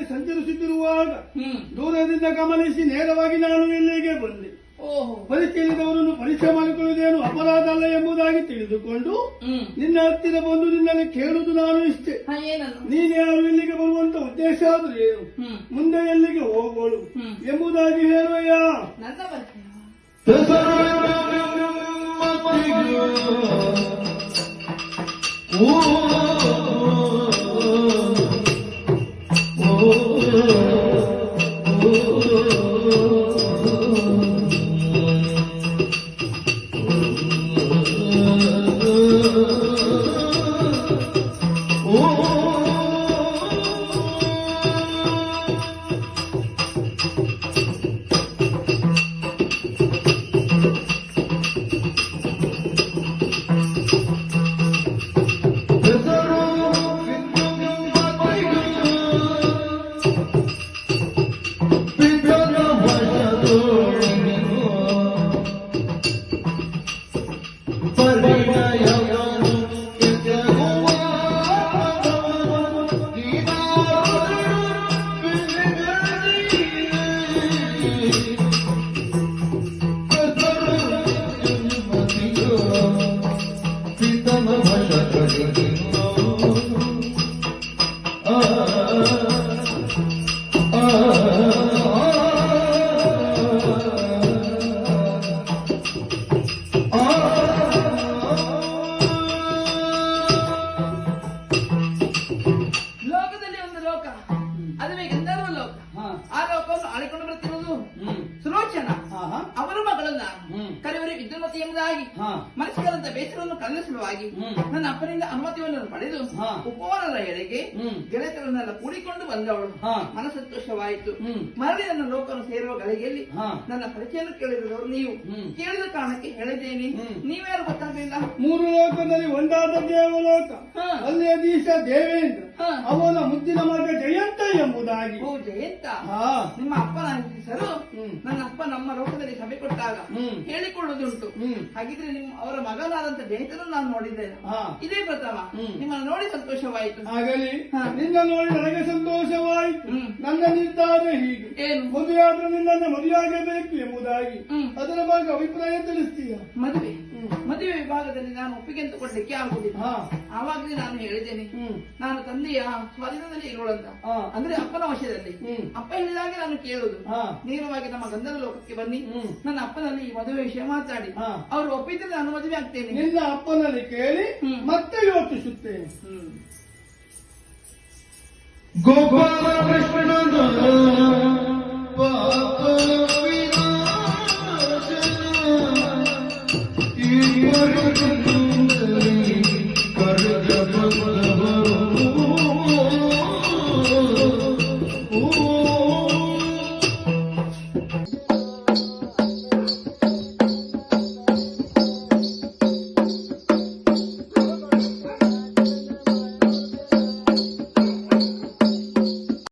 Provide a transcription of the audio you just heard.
ಸಂಚರಿಸುತ್ತಿರುವಾಗ ದೂರದಿಂದ ಗಮನಿಸಿ ನೇರವಾಗಿ ನಾನು ಇಲ್ಲಿಗೆ ಬಂದೆ. ಪರಿಚಯದವರನ್ನು ಪರಿಚಯ ಮಾಡಿಕೊಳ್ಳುವುದೇನು ಅಪರಾಧ ಅಲ್ಲ ಎಂಬುದಾಗಿ ತಿಳಿದುಕೊಂಡು ನಿನ್ನ ಹತ್ತಿರ ಬಂದು ನಿನ್ನಲ್ಲಿ ಕೇಳುವುದು ನಾನು ಇಷ್ಟೇ. ನೀನು ಯಾರು, ಇಲ್ಲಿಗೆ ಬರುವಂತ ಉದ್ದೇಶ ಆದ್ರೂ ಏನು, ಮುಂದೆ ಎಲ್ಲಿಗೆ ಹೋಗೋಳು ಎಂಬುದಾಗಿ ಹೇಳುವಯ್ಯ. ಮನಸ್ಸಿಗಳಂತ ಬೇಸರವನ್ನು ಕಲಿಸುವಾಗಿ ನನ್ನ ಅಪ್ಪನಿಂದ ಅನುಮತಿಯನ್ನು ಪಡೆದು ಉಪವನದ ಎಡೆಗೆ ಗೆಳೆತರನ್ನೆಲ್ಲ ಕೂಡಿಕೊಂಡು ಬಂದವಳು. ಮನಸಂತೋಷವಾಯಿತು. ಮರಳಿ ನನ್ನ ಲೋಕವನ್ನು ಸೇರುವ ಗಳಿಗೆಯಲ್ಲಿ ನನ್ನ ಪರಿಚಯವನ್ನು ಕೇಳಿದವರು ನೀವು. ಕೇಳಿದ ಕಾರಣಕ್ಕೆ ಹೇಳಿದ್ದೇನೆ. ನೀವ್ಯಾರು ಗೊತ್ತಾಗಲಿಲ್ಲ? ಮೂರು ಲೋಕದಲ್ಲಿ ಒಂದಾದ ದೇವಲೋಕ, ಅಲ್ಲಿ ಅಧೀಶ ದೇವೇಂದ್ರ, ಅವನ ಮುದ್ದಿನ ಮಗ ಜಯಂತ ಎಂಬುದಾಗಿ. ಓ ಜಯಂತ, ನಿಮ್ಮ ಅಪ್ಪನ ಹೆಸರು ನನ್ನ ಅಪ್ಪ ನಮ್ಮ ಲೋಕದಲ್ಲಿ ಸಭೆ ಕೊಟ್ಟಾಗ ಹೇಳಿಕೊಳ್ಳುವುದುಂಟು. ಹಾಗಿದ್ರೆ ಅವರ ಮಗನಾದಂತ ಜಯಂತನನ್ನು ನಾನು ನೋಡಿದ್ದೇನೆ. ಇದೇ ಪ್ರಥಮ. ನಿಮ್ಮನ್ನು ನೋಡಿ ಸಂತೋಷವಾಯಿತು. ಆಗಲಿ, ನಿನ್ನ ನೋಡಿ ನನಗೆ ಸಂತೋಷವಾಯಿತು. ನನ್ನ ನಿರ್ಧಾರ ಹೀಗೆ, ಏನು? ಮದುವೆಯಾದ್ರೆ ನಿನ್ನನ್ನು ಮದುವೆಯಾಗಬೇಕು ಎಂಬುದಾಗಿ. ಅದರ ಬಗ್ಗೆ ಅಭಿಪ್ರಾಯ ತಿಳಿಸ್ತೀಯ? ಮದುವೆ ವಿಭಾಗದಲ್ಲಿ ನಾನು ಒಪ್ಪಿಗೆ ಅಂತ ಕೊಡ್ಲಿಕ್ಕೆ ಆಗುದಿಲ್ಲ. ಆವಾಗಲೇ ನಾನು ಹೇಳಿದ್ದೇನೆ, ನಾನು ತಂದೆಯ ಸ್ವಾಧೀನದಲ್ಲಿ ಇರೋಳಂತ, ಅಂದ್ರೆ ಅಪ್ಪನ ವಶದಲ್ಲಿ. ಅಪ್ಪ ಹೇಳಿದಾಗೆ ನಾನು ಕೇಳುದು. ನೇರವಾಗಿ ನಮ್ಮ ಗಂಧದ ಲೋಕಕ್ಕೆ ಬನ್ನಿ, ನನ್ನ ಅಪ್ಪನಲ್ಲಿ ಈ ಮದುವೆ ವಿಷಯ ಮಾತಾಡಿ ಅವರು ಒಪ್ಪಿದ್ರೆ ನಾನು ಮದುವೆ ಆಗ್ತೇನೆ. ನಿನ್ನ ಅಪ್ಪನಲ್ಲಿ ಕೇಳಿ ಮತ್ತೆ ಯೋಚಿಸುತ್ತೇನೆ. ಗೋಪಾಲ ಕೃಷ್ಣ